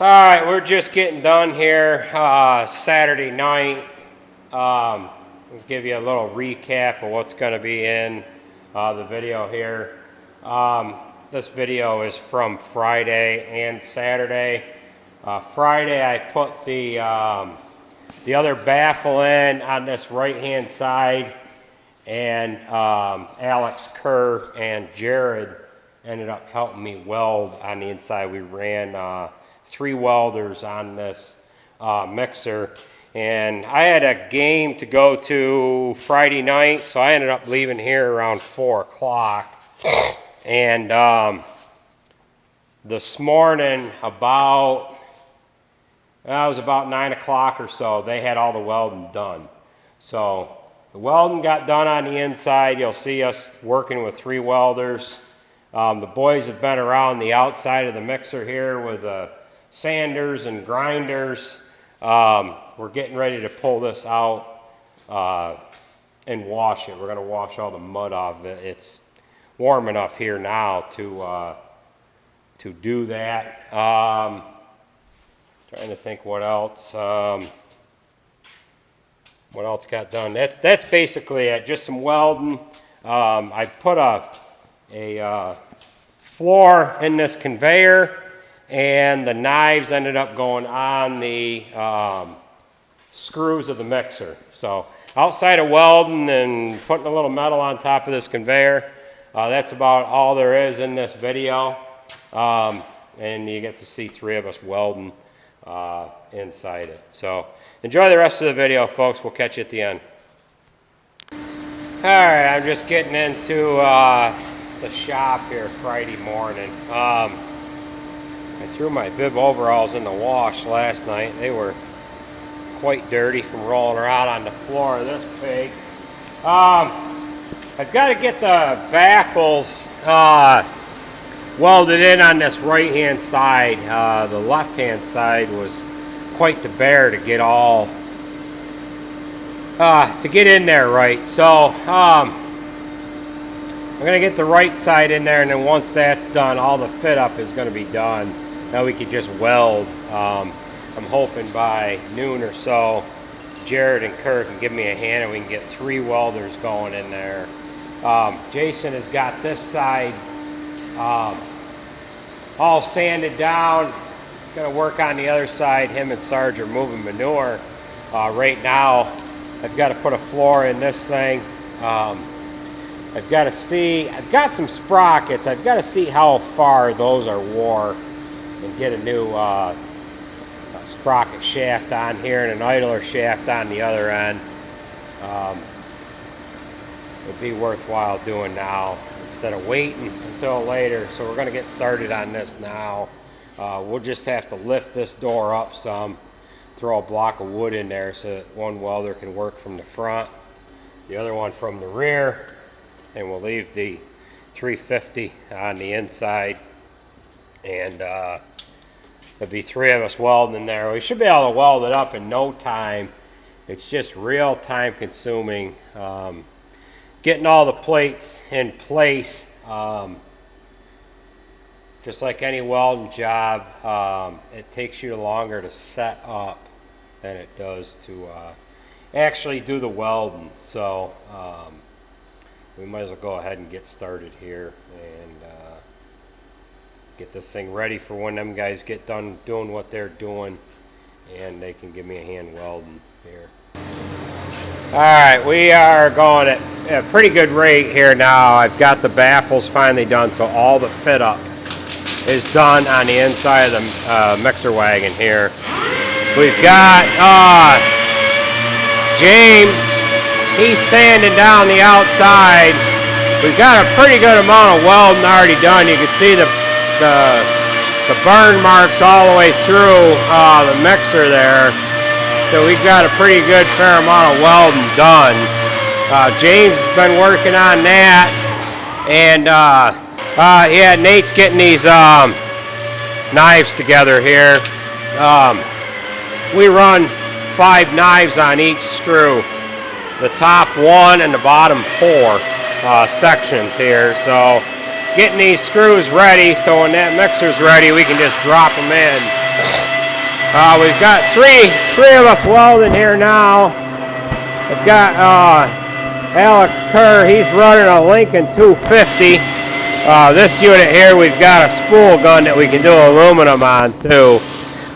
Alright, we're just getting done here Saturday night. I'll give you a little recap of what's going to be in the video here. This video is from Friday and Saturday. Friday I put the other baffle in on this right hand side, and Alex Kerr and Jared ended up helping me weld on the inside. We ran 3 welders on this mixer, and I had a game to go to Friday night, so I ended up leaving here around 4 o'clock. And this morning it was about 9 o'clock or so, they had all the welding done. So the welding got done on the inside. You'll see us working with 3 welders. The boys have been around the outside of the mixer here with sanders and grinders. We're getting ready to pull this out and wash it. We're going to wash all the mud off of it. It's warm enough here now to do that. Trying to think what else. What else got done? That's basically it. Just some welding. I put a floor in this conveyor, and the knives ended up going on the screws of the mixer. So outside of welding and putting a little metal on top of this conveyor, that's about all there is in this video. And you get to see 3 of us welding inside it. So enjoy the rest of the video, folks. We'll catch you at the end. Alright, I'm just getting into the shop here Friday morning. I threw my bib overalls in the wash last night. They were quite dirty from rolling around on the floor of this pig. I've got to get the baffles welded in on this right hand side. The left hand side was quite the bear to get all to get in there right. So I'm gonna get the right side in there, and then once that's done, all the fit up is gonna be done. Now we could just weld. I'm hoping by noon or so Jared and Kirk can give me a hand and we can get 3 welders going in there. Jason has got this side all sanded down. He's going to work on the other side. Him and Sarge are moving manure. Right now I've got to put a floor in this thing. I've got some sprockets. I've got to see how far those are wore and get a new sprocket shaft on here and an idler shaft on the other end. It'd be worthwhile doing now instead of waiting until later. So we're going to get started on this now. We'll just have to lift this door up some, throw a block of wood in there so that one welder can work from the front, the other one from the rear, and we'll leave the 350 on the inside. And there'll be 3 of us welding in there. We should be able to weld it up in no time. It's just real time consuming. Getting all the plates in place, just like any welding job, it takes you longer to set up than it does to actually do the welding. So we might as well go ahead and get started here and get this thing ready for when them guys get done doing what they're doing, and they can give me a hand welding here. Alright, we are going at a pretty good rate here now. I've got the baffles finally done, so all the fit up is done on the inside of the mixer wagon here. We've got James, he's sanding down the outside. We've got a pretty good amount of welding already done. You can see the burn marks all the way through the mixer there. So we've got a pretty good fair amount of welding done. James has been working on that, and yeah, Nate's getting these knives together here. We run 5 knives on each screw, the top 1 and the bottom 4 sections here. So getting these screws ready, so when that mixer's ready, we can just drop them in. We've got three of us welding here now. We've got Alex Kerr. He's running a Lincoln 250. This unit here, we've got a spool gun that we can do aluminum on too.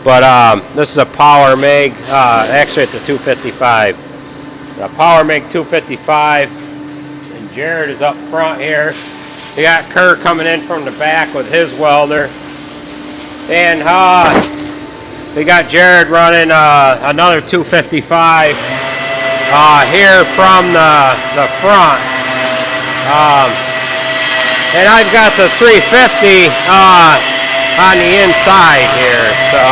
But this is a Power MIG. Actually, it's a 255. A Power MIG 255. And Jared is up front here. We got Kerr coming in from the back with his welder. And we got Jared running another 255 here from the front. And I've got the 350 on the inside here. So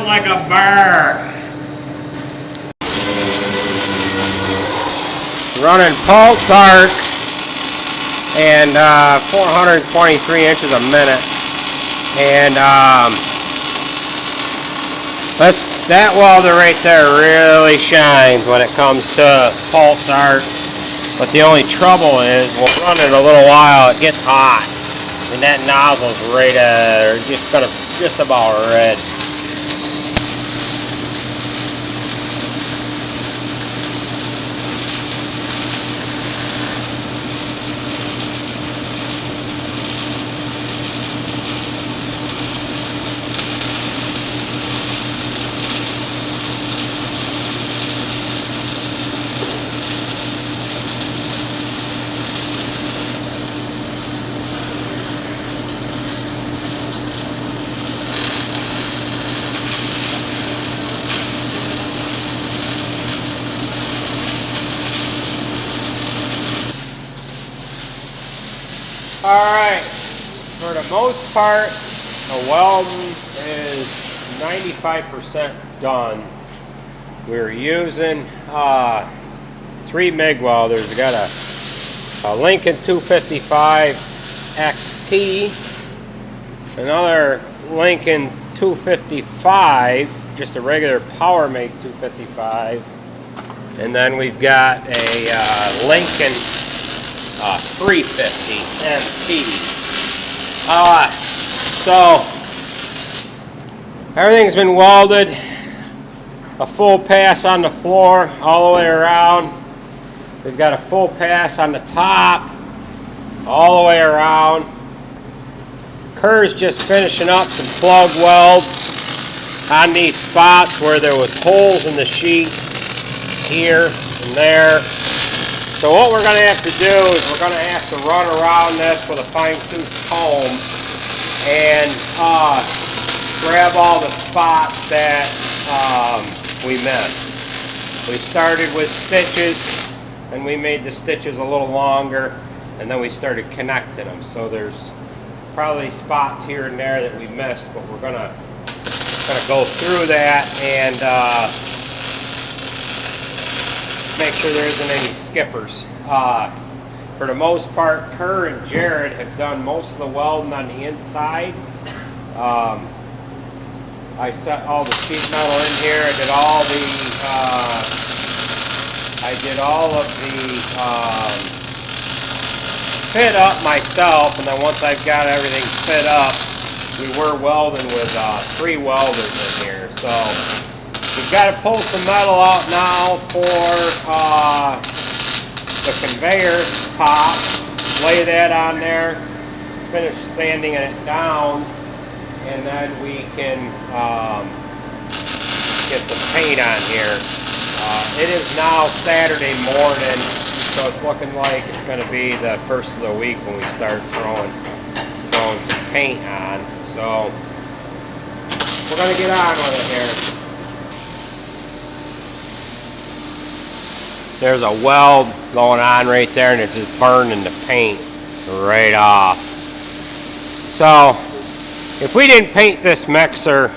like a bear. Running pulse arc and 423 inches a minute. And that welder right there really shines when it comes to pulse arc. But the only trouble is we'll run it a little while, it gets hot. And that nozzle's right at, just about red. Alright, for the most part, the welding is 95% done. We're using 3 MIG welders. We got a Lincoln 255 XT, another Lincoln 255, just a regular Power MIG 255, and then we've got a Lincoln 350 MP. So everything's been welded, a full pass on the floor all the way around. We've got a full pass on the top all the way around. Kerr's just finishing up some plug welds on these spots where there was holes in the sheet here and there. So what we're going to have to do is we're going to have to run around this with a fine-tooth comb and grab all the spots that we missed. We started with stitches, and we made the stitches a little longer, and then we started connecting them. So there's probably spots here and there that we missed, but we're gonna go through that and make sure there isn't any skippers. For the most part, Kerr and Jared have done most of the welding on the inside. I set all the sheet metal in here. I did all of the fit up myself, and then once I've got everything fit up, we were welding with 3 welders in here. So we've got to pull some metal out now for the conveyor top, lay that on there, finish sanding it down, and then we can get some paint on here. It is now Saturday morning, so it's looking like it's going to be the first of the week when we start throwing some paint on. So we're going to get on with it here. There's a weld going on right there, and it's just burning the paint right off. So if we didn't paint this mixer,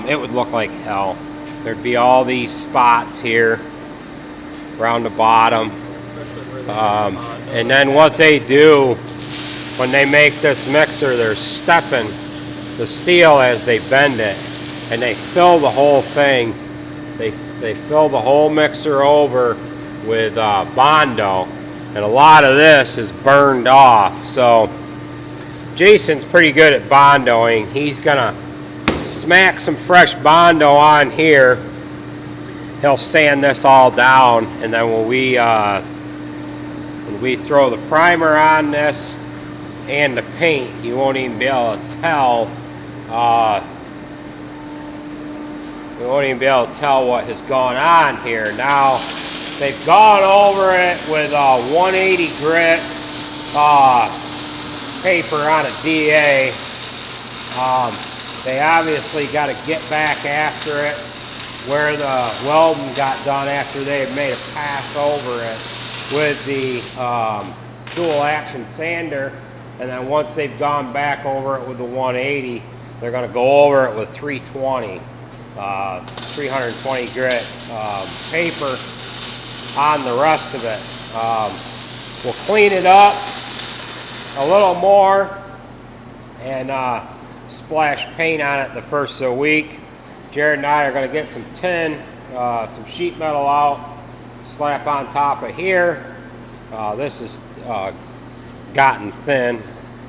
it would look like hell. There'd be all these spots here around the bottom. And then what they do when they make this mixer, they're stepping the steel as they bend it, and they fill the whole thing. They fill the whole mixer over with Bondo, and a lot of this is burned off. So Jason's pretty good at Bondoing. He's gonna smack some fresh Bondo on here. He'll sand this all down, and then when we throw the primer on this and the paint, you won't even be able to tell. We won't even be able to tell what has gone on here. Now they've gone over it with a 180 grit paper on a DA. They obviously got to get back after it where the welding got done after they had made a pass over it with the dual action sander, and then once they've gone back over it with the 180, they're going to go over it with 320 grit paper on the rest of it. We'll clean it up a little more and splash paint on it the first of the week. Jared and I are going to get some tin, some sheet metal out, slap on top of here. This is gotten thin.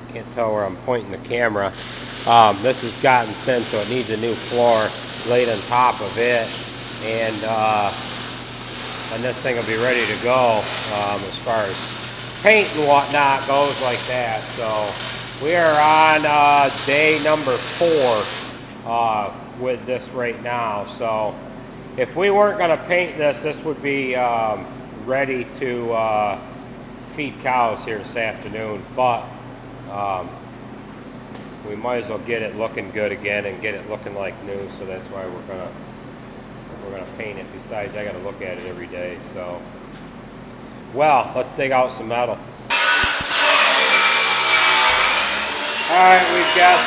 Can't tell where I'm pointing the camera. This has gotten thin, so it needs a new floor laid on top of it, and this thing will be ready to go as far as paint and whatnot goes like that. So we are on day number 4 with this right now. So if we weren't going to paint this, this would be ready to feed cows here this afternoon, but we might as well get it looking good again and get it looking like new. So that's why we're gonna paint it. Besides, I got to look at it every day. So, well, let's dig out some metal. All right, we've got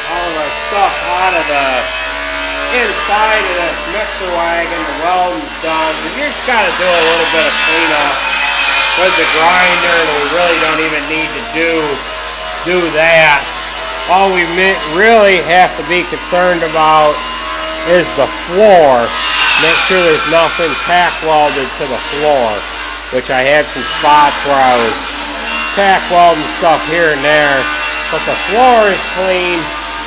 all of our stuff out of the inside of this mixer wagon. The welding's done. We just got to do a little bit of cleanup with the grinder, and we really don't even need to do that. All we really have to be concerned about is the floor. Make sure there's nothing tack welded to the floor, which I had some spots where I was tack welding stuff here and there, but the floor is clean.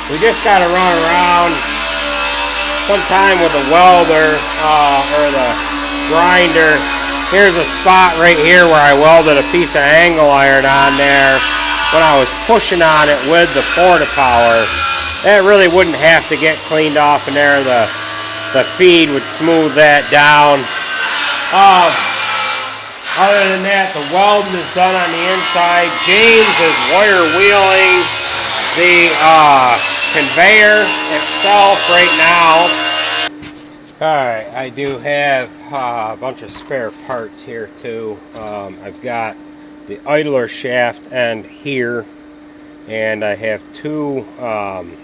We just got to run around sometime with the welder or the grinder. Here's a spot right here where I welded a piece of angle iron on there when I was pushing on it with the Fortipower. That really wouldn't have to get cleaned off in there. The feed would smooth that down. Other than that, the welding is done on the inside. James is wire wheeling The conveyor itself right now. Alright, I do have a bunch of spare parts here too. I've got the idler shaft end here, and I have two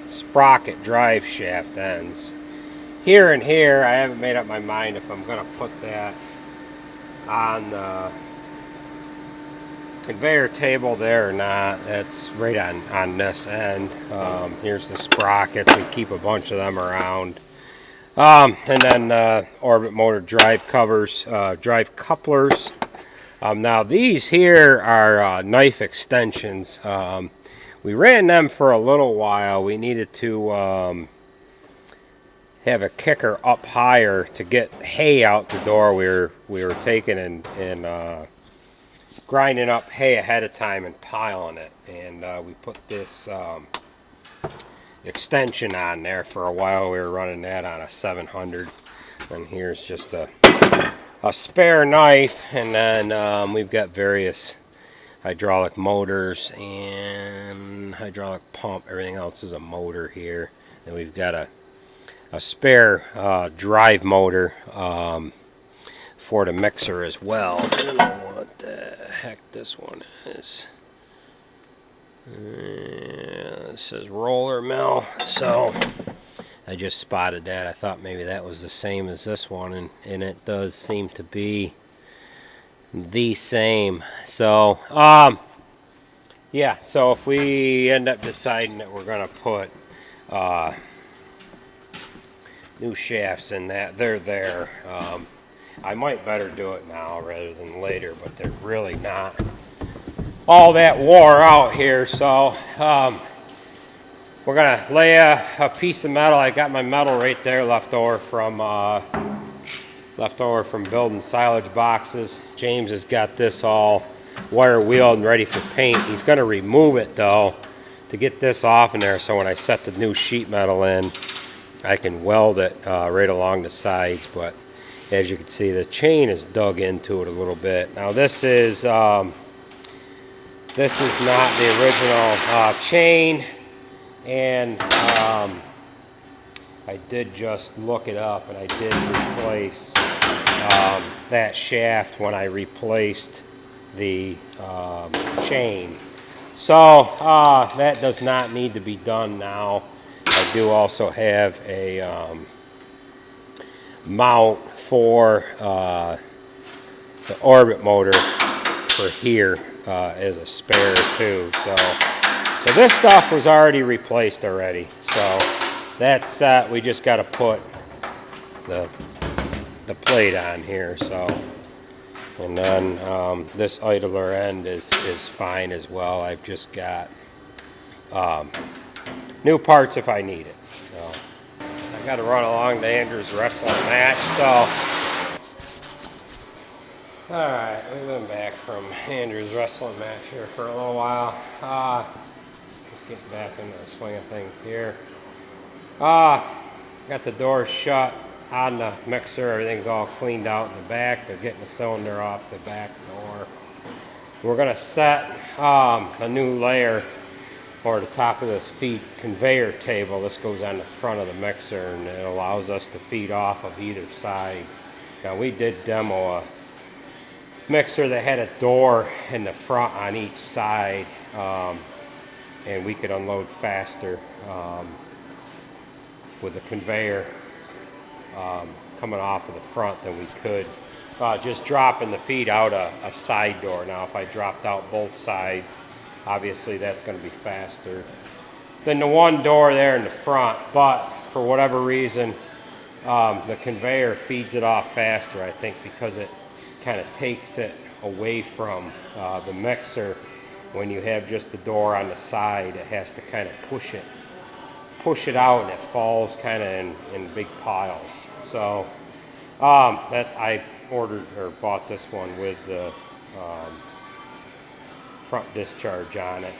sprocket drive shaft ends. Here and here, I haven't made up my mind if I'm going to put that on the conveyor table there or not. That's right on this end. Here's the sprockets. We keep a bunch of them around. And then orbit motor drive covers, drive couplers. Now these here are knife extensions. We ran them for a little while. We needed to have a kicker up higher to get hay out the door. We were taking and grinding up hay ahead of time and piling it, and we put this extension on there for a while. We were running that on a 700, and here's just a spare knife, and then we've got various hydraulic motors and hydraulic pump. Everything else is a motor here, and we've got a spare drive motor for the mixer as well. I don't know what the heck this one is. It says roller mill, so I just spotted that. I thought maybe that was the same as this one, and it does seem to be the same. So yeah, so if we end up deciding that we're going to put new shafts in that, they're there. I might better do it now rather than later, but they're really not all that wore out here. So we're gonna lay a piece of metal. I got my metal right there left over from building silage boxes. James has got this all wire wheeled and ready for paint. He's gonna remove it though to get this off in there, so when I set the new sheet metal in, I can weld it right along the sides. But as you can see, the chain is dug into it a little bit. Now this is not the original chain, and I did just look it up, and I did replace that shaft when I replaced the chain. So that does not need to be done now. I do also have a mount for the orbit motor for here as a spare too. So this stuff was already replaced already. So that's set. We just got to put the plate on here. So, and then this idler end is fine as well. I've just got new parts if I need it. So I got to run along to Andrew's wrestling match. So alright, we've been back from Andrew's wrestling match here for a little while. Let's get back into the swing of things here. Got the door shut on the mixer. Everything's all cleaned out in the back. They're getting the cylinder off the back door. We're going to set a new layer or the top of this feed conveyor table. This goes on the front of the mixer, and it allows us to feed off of either side. Now we did demo a mixer that had a door in the front on each side, and we could unload faster with the conveyor coming off of the front than we could just dropping the feed out a side door. Now if I dropped out both sides, obviously that's going to be faster than the one door there in the front, but for whatever reason the conveyor feeds it off faster, I think because it kind of takes it away from the mixer. When you have just the door on the side, it has to kind of push it out, and it falls kind of in big piles. So I ordered or bought this one with the front discharge on it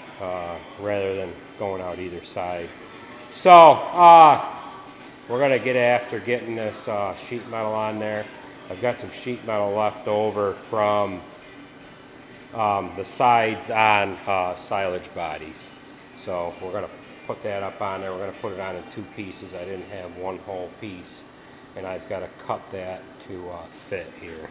rather than going out either side. So we're going to get after getting this sheet metal on there. I've got some sheet metal left over from the sides on silage bodies. So we're going to put that up on there. We're going to put it on in 2 pieces. I didn't have one whole piece, and I've got to cut that to fit here.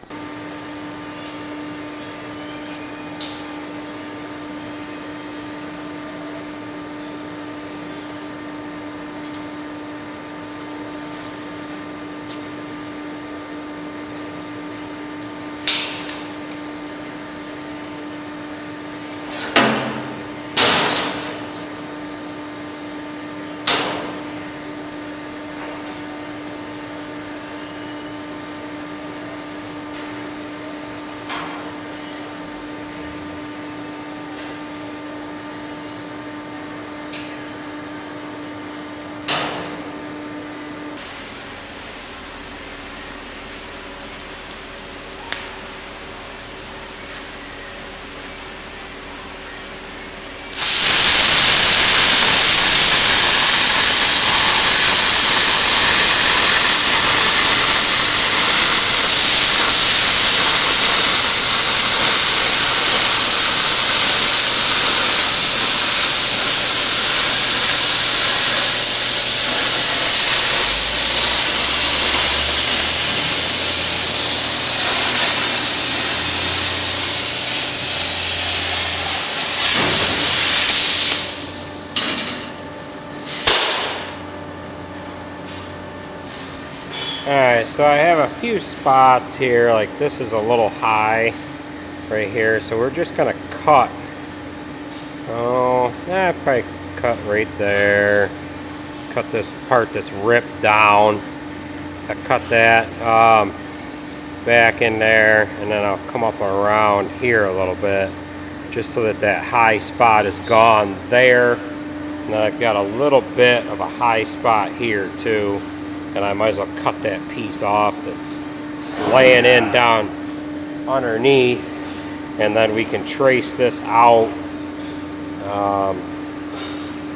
Alright, so I have a few spots here, like this is a little high right here, so we're just going to cut. Probably cut right there. Cut this part that's ripped down. I cut that back in there, and then I'll come up around here a little bit, just so that that high spot is gone there. And then I've got a little bit of a high spot here too. And I might as well cut that piece off that's laying in down underneath, and then we can trace this out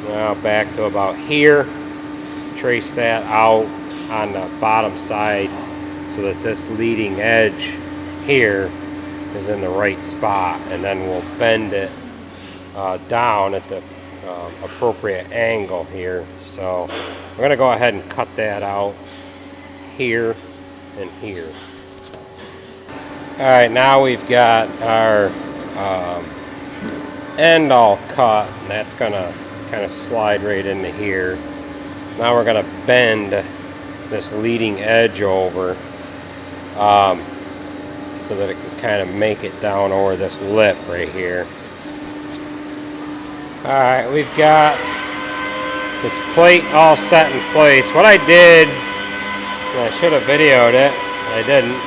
now back to about here, trace that out on the bottom side so that this leading edge here is in the right spot, and then we'll bend it down at the appropriate angle here. So we're going to go ahead and cut that out here and here. Alright, now we've got our end all cut, and that's going to kind of slide right into here. Now we're going to bend this leading edge over so that it can kind of make it down over this lip right here. Alright, we've got this plate all set in place. What I did, and I should have videoed it, I didn't.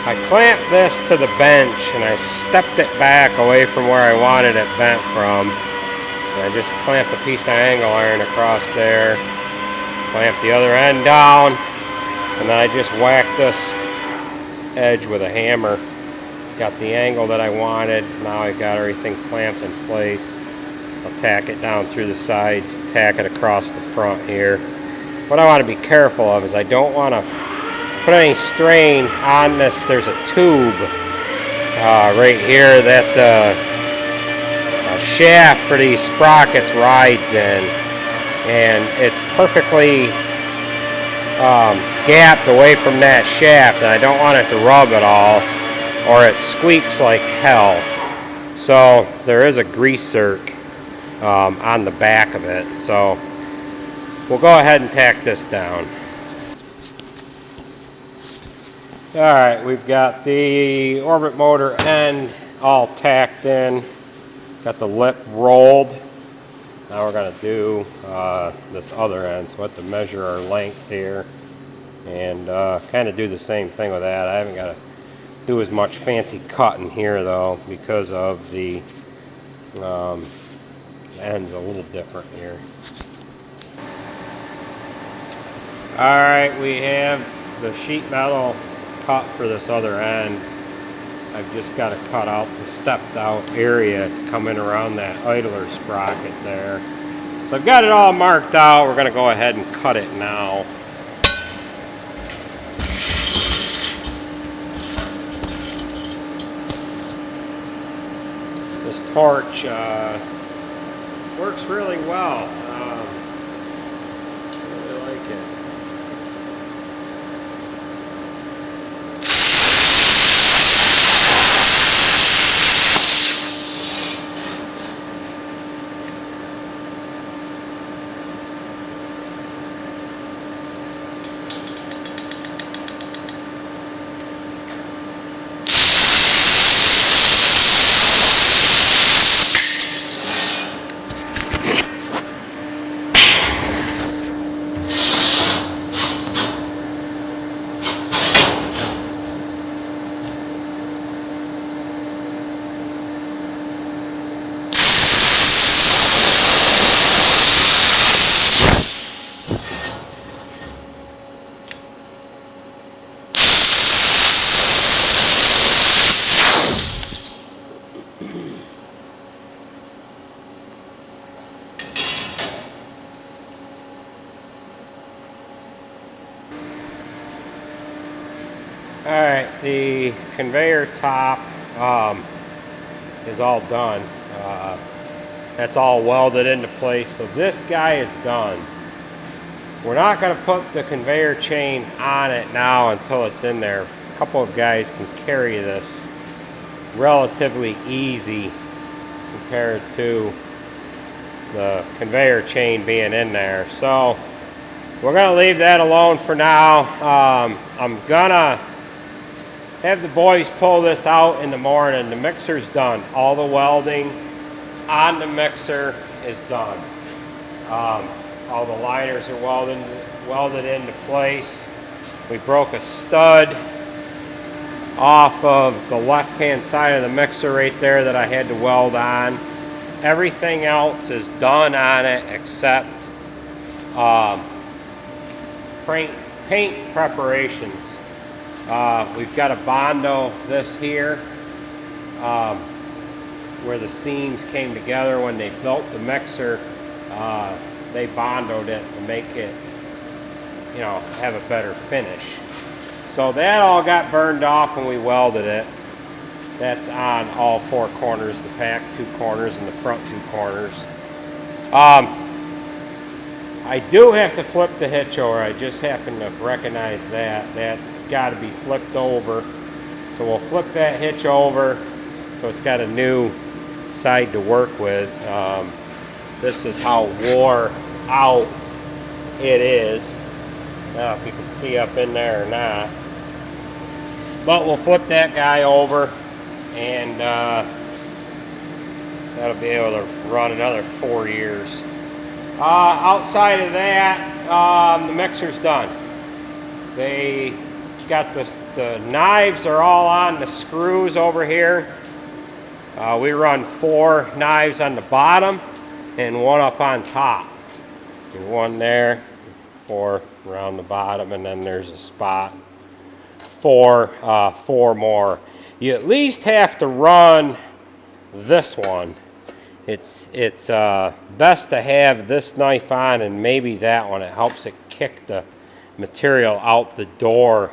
I clamped this to the bench and I stepped it back away from where I wanted it bent from. And I just clamped a piece of angle iron across there, clamped the other end down, and then I just whacked this edge with a hammer. Got the angle that I wanted. Now I've got everything clamped in place. I'll tack it down through the sides, tack it across the front here. What I want to be careful of is I don't want to put any strain on this. There's a tube right here that the shaft for these sprockets rides in, and it's perfectly gapped away from that shaft, and I don't want it to rub at all or it squeaks like hell. So there is a grease zerk on the back of it, so we'll go ahead and tack this down. Alright, we've got the orbit motor end all tacked in, got the lip rolled. Now we're going to do this other end, so we have to measure our length here and kind of do the same thing with that. I haven't got to do as much fancy cutting here though, because of the end's a little different here. Alright, we have the sheet metal cut for this other end. I've just got to cut out the stepped out area to come in around that idler sprocket there. So I've got it all marked out. We're going to go ahead and cut it now. This torch works really well. Alright, the conveyor top is all done. That's all welded into place, so this guy is done. We're not going to put the conveyor chain on it now until it's in there. A couple of guys can carry this relatively easy compared to the conveyor chain being in there. So we're going to leave that alone for now. I'm going to have the boys pull this out in the morning. The mixer's done. All the welding on the mixer is done. All the liners are welded into place. We broke a stud off of the left-hand side of the mixer right there that I had to weld on. Everything else is done on it except paint preparations. We've got to bondo this here where the seams came together when they built the mixer. They bondoed it to make it, you know, have a better finish. So that all got burned off when we welded it. That's on all four corners, the back two corners and the front two corners. I do have to flip the hitch over. I just happened to recognize that. That's got to be flipped over. So we'll flip that hitch over so it's got a new side to work with. This is how wore out it is. I don't know if you can see up in there or not. But we'll flip that guy over and that'll be able to run another 4 years. Outside of that, the mixer's done. They got the knives are all on the screws over here. We run 4 knives on the bottom and 1 up on top. And 1 there, 4 around the bottom, and then there's a spot for 4 more. You at least have to run this one. It's best to have this knife on and maybe that one. It helps it kick the material out the door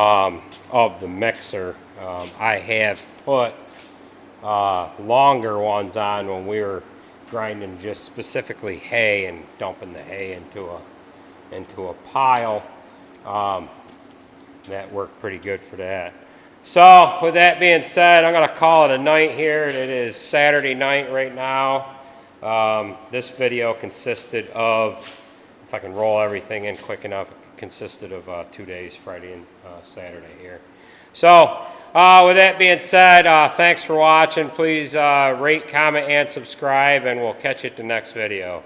of the mixer. I have put longer ones on when we were grinding just specifically hay and dumping the hay into a pile. That worked pretty good for that. So with that being said, I'm going to call it a night here. It is Saturday night right now. This video consisted of, if I can roll everything in quick enough, it consisted of 2 days, Friday and Saturday here. So with that being said, thanks for watching. Please rate, comment, and subscribe, and we'll catch you at the next video.